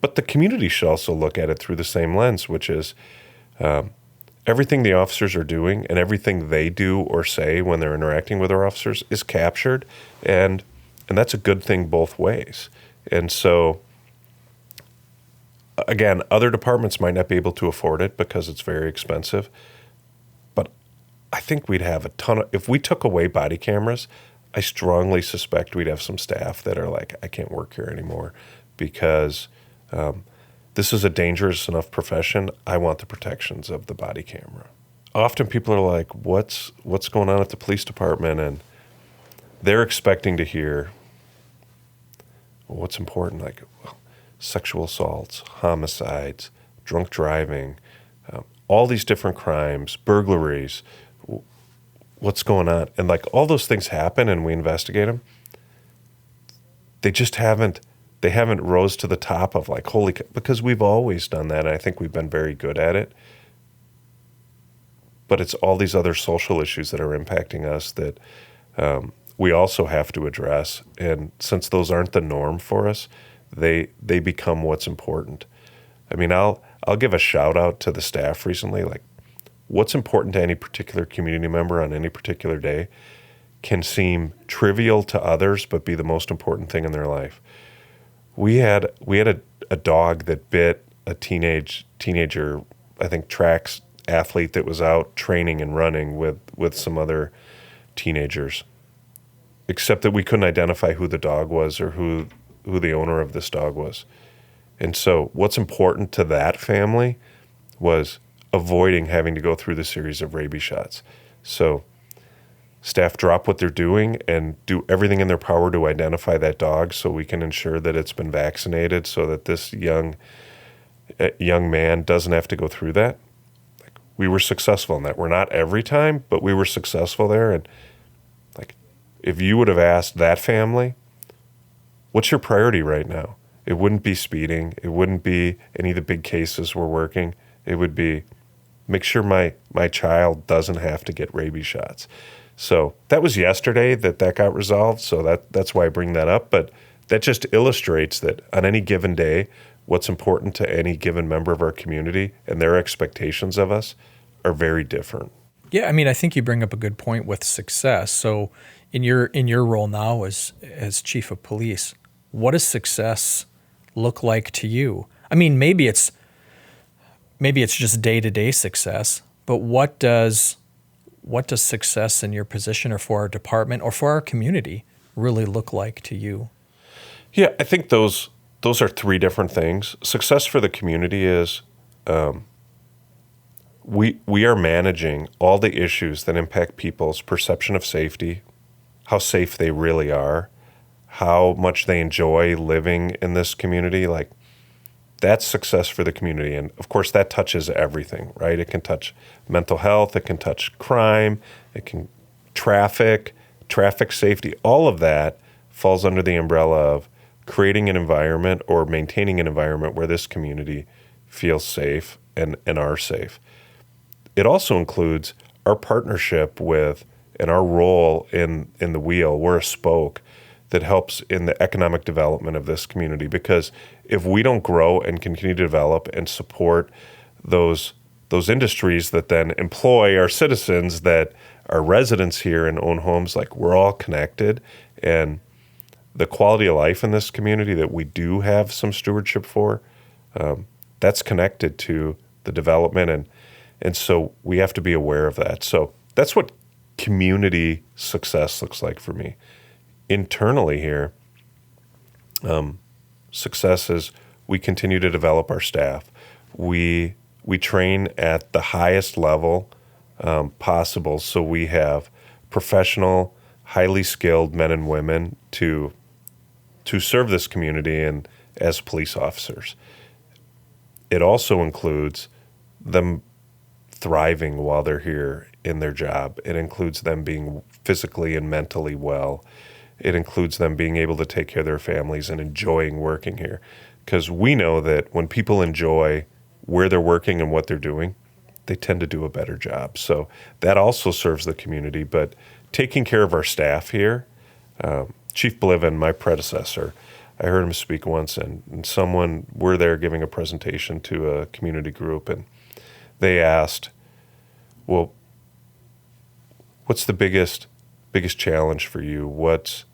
But the community should also look at it through the same lens, which is everything the officers are doing and everything they do or say when they're interacting with our officers is captured, and that's a good thing both ways. And so, again, other departments might not be able to afford it because it's very expensive, but I think we'd have a ton of, if we took away body cameras, I strongly suspect we'd have some staff that are like, I can't work here anymore because this is a dangerous enough profession. I want the protections of the body camera. Often people are like, what's going on at the police department? And they're expecting to hear, well, what's important? Like, well, sexual assaults, homicides, drunk driving, all these different crimes, burglaries, what's going on? And like all those things happen and we investigate them. They just haven't rose to the top of like, because we've always done that. And I think we've been very good at it. But it's all these other social issues that are impacting us that we also have to address. And since those aren't the norm for us, they become what's important. I mean, I'll give a shout out to the staff recently. Like, what's important to any particular community member on any particular day can seem trivial to others, but be the most important thing in their life. We had a dog that bit a teenager, I think, tracks athlete that was out training and running with some other teenagers, except that we couldn't identify who the dog was or who the owner of this dog was. And so what's important to that family was avoiding having to go through the series of rabies shots. So staff drop what they're doing and do everything in their power to identify that dog so we can ensure that it's been vaccinated so that this young man doesn't have to go through that. we were successful in that. We're not every time, but we were successful there. And like, if you would have asked that family, what's your priority right now? It wouldn't be speeding. It wouldn't be any of the big cases we're working. It would be make sure my child doesn't have to get rabies shots. So that was yesterday that got resolved. So that's why I bring that up. But that just illustrates that on any given day, what's important to any given member of our community and their expectations of us are very different. Yeah, I mean, I think you bring up a good point with success. So in your role now as chief of police, what does success look like to you? I mean, maybe it's just day-to-day success, but what does success in your position or for our department or for our community really look like to you? Yeah, I think those are three different things. Success for the community is we are managing all the issues that impact people's perception of safety, how safe they really are, how much they enjoy living in this community. Like, that's success for the community. And of course, that touches everything, right? It can touch mental health, it can touch crime, it can traffic safety. All of that falls under the umbrella of creating an environment or maintaining an environment where this community feels safe and are safe. It also includes our partnership with and our role in the wheel. We're a spoke that helps in the economic development of this community, because if we don't grow and continue to develop and support those industries that then employ our citizens, that are residents here and own homes, like, we're all connected. And the quality of life in this community that we do have some stewardship for, that's connected to the development. And so we have to be aware of that. So that's what community success looks like for me. Internally here, success is we continue to develop our staff. We train at the highest level possible, so we have professional, highly skilled men and women to serve this community and as police officers. It also includes them thriving while they're here in their job. It includes them being physically and mentally well. It includes them being able to take care of their families and enjoying working here. Because we know that when people enjoy where they're working and what they're doing, they tend to do a better job. So that also serves the community. But taking care of our staff here, Chief Baeten, my predecessor, I heard him speak once, and we're there giving a presentation to a community group, and they asked, well, what's the biggest challenge for you? What's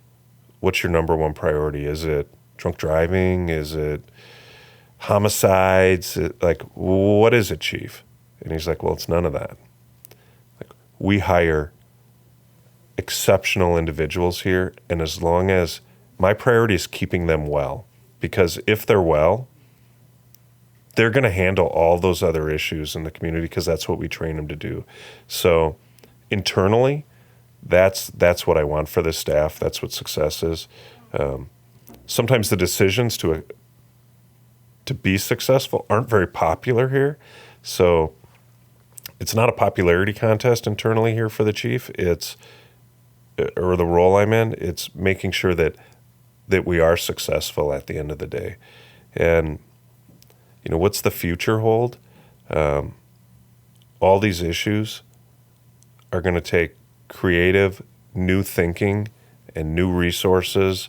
your number one priority? Is it drunk driving? Is it homicides? Like, what is it, Chief? And he's like, well, it's none of that. Like, we hire exceptional individuals here, and as long as my priority is keeping them well, because if they're well, they're going to handle all those other issues in the community, because that's what we train them to do. So internally, that's what I want for this staff. That's what success is. Sometimes the decisions to be successful aren't very popular here. So it's not a popularity contest internally here for the chief. Or the role I'm in, it's making sure that we are successful at the end of the day. And, what's the future hold? All these issues are going to take creative, new thinking and new resources.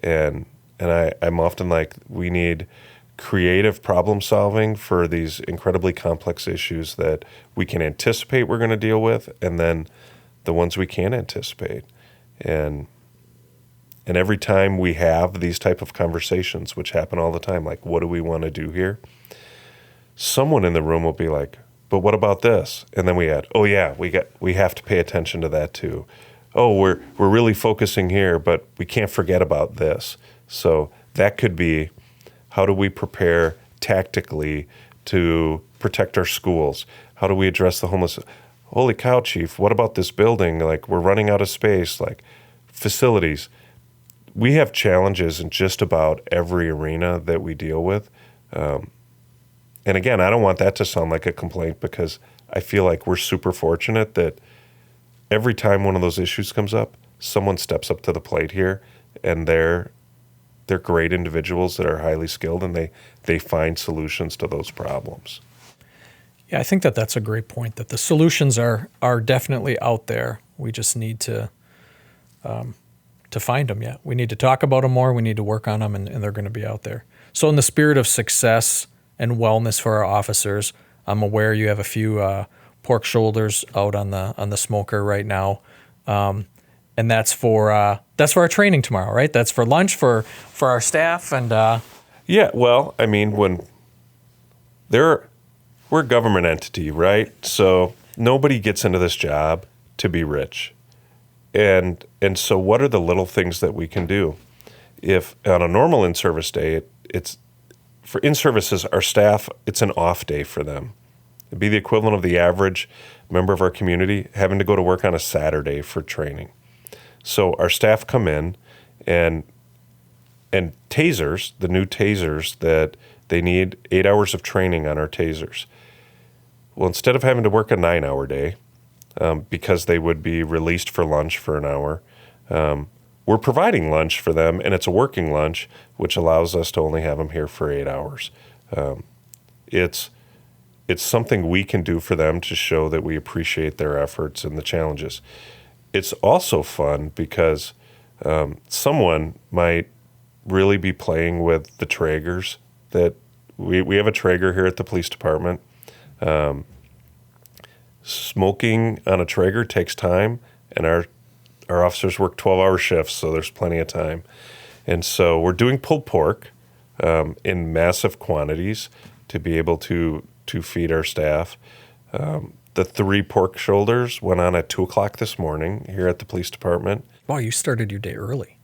And I'm often like, we need creative problem solving for these incredibly complex issues that we can anticipate we're going to deal with, and then the ones we can't anticipate. And every time we have these type of conversations, which happen all the time, like, what do we want to do here? Someone in the room will be like, but what about this? And then we add, oh yeah, we have to pay attention to that too. Oh, we're really focusing here, but we can't forget about this. So that could be, how do we prepare tactically to protect our schools? How do we address the homeless? Holy cow, Chief, what about this building? Like, we're running out of space, like facilities. We have challenges in just about every arena that we deal with. And again, I don't want that to sound like a complaint, because I feel like we're super fortunate that every time one of those issues comes up, someone steps up to the plate here, and they're great individuals that are highly skilled, and they find solutions to those problems. Yeah, I think that's a great point, that the solutions are definitely out there. We just need to find them yet. We need to talk about them more. We need to work on them, and they're going to be out there. So in the spirit of success and wellness for our officers, I'm aware you have a few pork shoulders out on the smoker right now, and that's for our training tomorrow, right? That's for lunch for our staff, and yeah. Well, I mean, we're a government entity, right? So nobody gets into this job to be rich. And so what are the little things that we can do? If on a normal in-service day, it's for in-services, our staff, it's an off day for them. It'd be the equivalent of the average member of our community having to go to work on a Saturday for training. So our staff come in and tasers, the new tasers that they need 8 hours of training on our tasers. Well, instead of having to work a 9-hour day, because they would be released for lunch for an hour, we're providing lunch for them, and it's a working lunch, which allows us to only have them here for 8 hours. It's something we can do for them to show that we appreciate their efforts and the challenges. It's also fun because someone might really be playing with the Traegers. That we have a Traeger here at the police department. Smoking on a Traeger takes time, and our officers work 12-hour shifts, so there's plenty of time. And so we're doing pulled pork in massive quantities to be able to feed our staff. The 3 pork shoulders went on at 2 o'clock this morning here at the police department. Wow, you started your day early.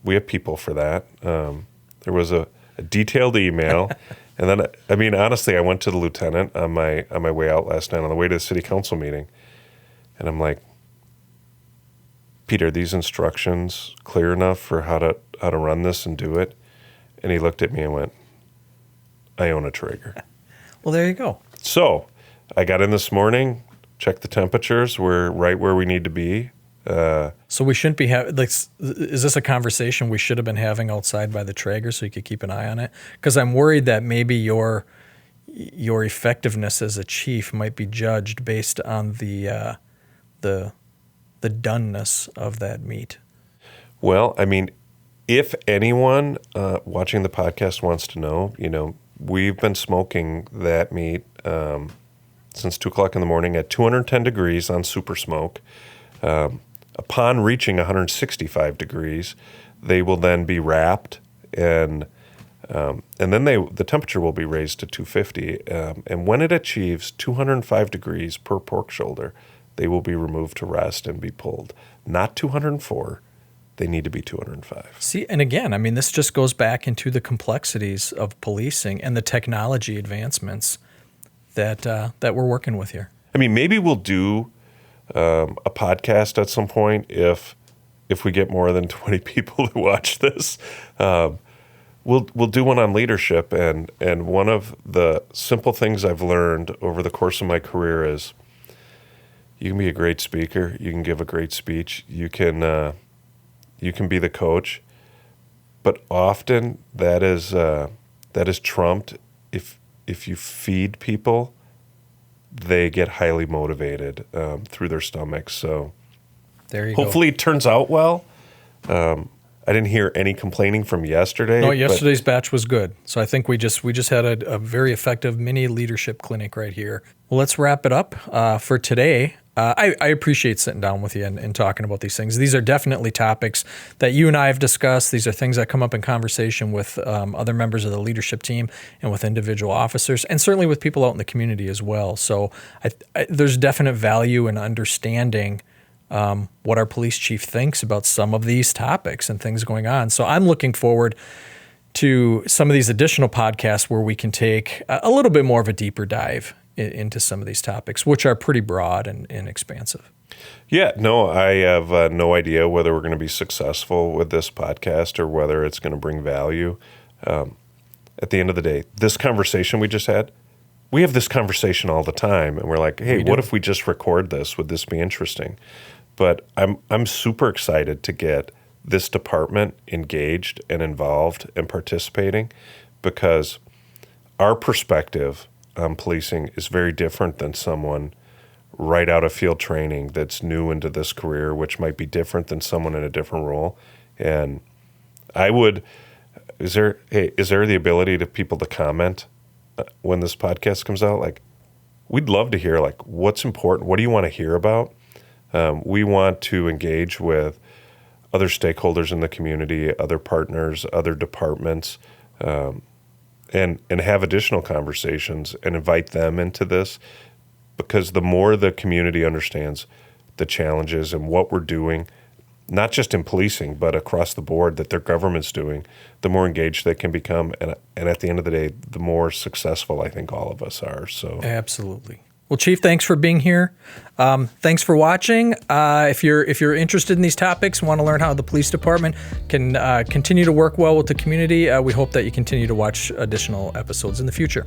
We have people for that. There was a detailed email. And then, I mean, honestly, I went to the lieutenant on my way out last night on the way to the city council meeting. And I'm like, Peter, are these instructions clear enough for how to run this and do it? And he looked at me and went, I own a Traeger. Well, there you go. So I got in this morning, checked the temperatures. We're right where we need to be. So we shouldn't be having, like, is this a conversation we should have been having outside by the Traeger so you could keep an eye on it? Because I'm worried that maybe your effectiveness as a chief might be judged based on the doneness of that meat. Well, I mean, if anyone watching the podcast wants to know, we've been smoking that meat since 2 o'clock in the morning at 210 degrees on super smoke. Upon reaching 165 degrees, they will then be wrapped, and then the temperature will be raised to 250. And when it achieves 205 degrees per pork shoulder, they will be removed to rest and be pulled. Not 204. They need to be 205. See, and again, I mean, this just goes back into the complexities of policing and the technology advancements that we're working with here. I mean, maybe we'll do a podcast at some point if we get more than 20 people to watch this. We'll do one on leadership, and one of the simple things I've learned over the course of my career is you can be a great speaker, you can give a great speech, you can be the coach, but often that is trumped if you feed people. They get highly motivated through their stomachs. So there you go. Hopefully it turns out well. I didn't hear any complaining from yesterday. No, yesterday's batch was good. So I think we just had a very effective mini leadership clinic right here. Well, let's wrap it up for today. I appreciate sitting down with you and talking about these things. These are definitely topics that you and I have discussed. These are things that come up in conversation with other members of the leadership team and with individual officers, and certainly with people out in the community as well. So there's definite value in understanding what our police chief thinks about some of these topics and things going on. So I'm looking forward to some of these additional podcasts where we can take a little bit more of a deeper dive into some of these topics, which are pretty broad and expansive. Yeah, no, I have no idea whether we're going to be successful with this podcast or whether it's going to bring value. At the end of the day, this conversation we just had, we have this conversation all the time, and we're like, hey, We what do. if we just record this? Would this be interesting? But I'm super excited to get this department engaged and involved and participating, because our perspective on policing is very different than someone right out of field training that's new into this career, which might be different than someone in a different role. And is there the ability to people to comment when this podcast comes out? Like, we'd love to hear, like, what's important. What do you want to hear about? We want to engage with other stakeholders in the community, other partners, other departments, and have additional conversations and invite them into this, because the more the community understands the challenges and what we're doing, not just in policing, but across the board that their government's doing, the more engaged they can become. And at the end of the day, the more successful I think all of us are. So Absolutely. Well, Chief, thanks for being here. Thanks for watching. If you're interested in these topics and want to learn how the police department can continue to work well with the community, we hope that you continue to watch additional episodes in the future.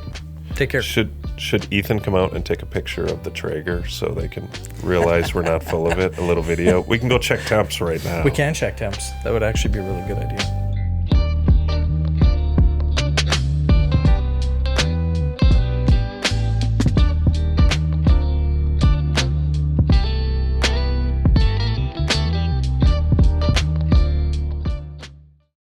Take care. Should Ethan come out and take a picture of the Traeger so they can realize we're not full of it? A little video. We can go check temps right now. We can check temps. That would actually be a really good idea.